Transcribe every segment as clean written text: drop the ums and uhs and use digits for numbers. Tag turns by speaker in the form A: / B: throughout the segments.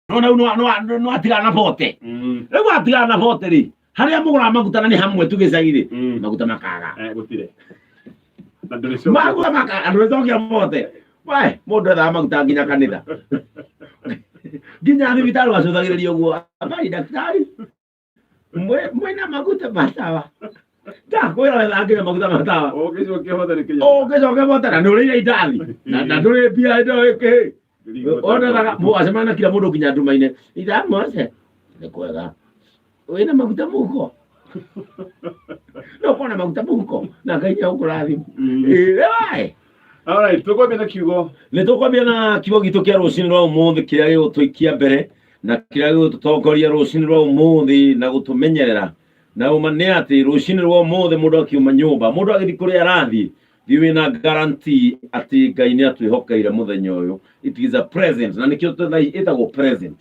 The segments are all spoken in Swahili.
A: no atigana bote rĩu atigana bote rĩ haria mũgũra maguta na nĩ hamwe tũgĩcaire maguta makaga
B: gũtire
A: maguta makaga andũ nĩcokia bote we mũndũ ethaga maguta nginya kanitha nginya thibitarĩ wacũthagĩrĩria ũguo abai daktari mwĩna maguta masawa ndakwĩra wethaga nginya maguta matawa ũngĩcokia bote na nĩũrĩire indathi na ndũrĩ mbia ĩkĩ ona acemana kila mũndũ nginya nduma-inĩ itha mose nĩ kwega wĩna maguta mũhuko no kona maguta mũhuko na Ngai nĩagũkũrathima wae.
B: Alright, tukwambia na kiugo.
A: Nĩtũkwambia na kiugo gitũ kĩa rũcinĩ rwa ũmũthĩ kĩrĩa gĩgũtũikia mbere na kĩrĩa gĩgũtũtongoria rũcinĩ rwa ũmũthĩ na gũtũmenyerera na ũma nĩ atĩ rũcinĩ rwa ũmũthĩ mũndũ akiuma nyũmba mũndũ agĩthiĩ kũrĩa arathiĩ thiĩ na guarantee atĩ Ngai nĩatwĩhokeire mũthenya ũyũ. It is a present na nĩkĩo ĩtagwo present.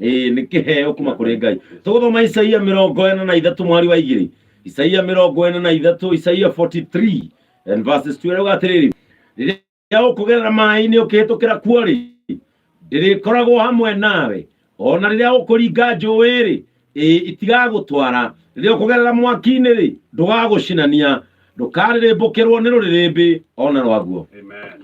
A: Nĩ kĩheo kuma kũrĩ Ngai. Tũgũthoma Isaia 43 mwari wa 2. Isaia 43, Isaia 43 and verses 12 atĩrĩrĩ rĩrĩa ũkũgerera maaĩ-inĩ ũkĩhĩtũkĩra kuo-rĩ ndĩrĩkoragwo hamwe nawe ona rĩrĩa ũkũringa njũĩ-rĩ itigagũtwara rĩrĩa ũkũgerera mwaki-inĩ-rĩ ndũgagũcinania ndũkarĩrĩmbũkĩrwo nĩ rũrĩrĩmbĩ ona rwaguo.
B: Amen.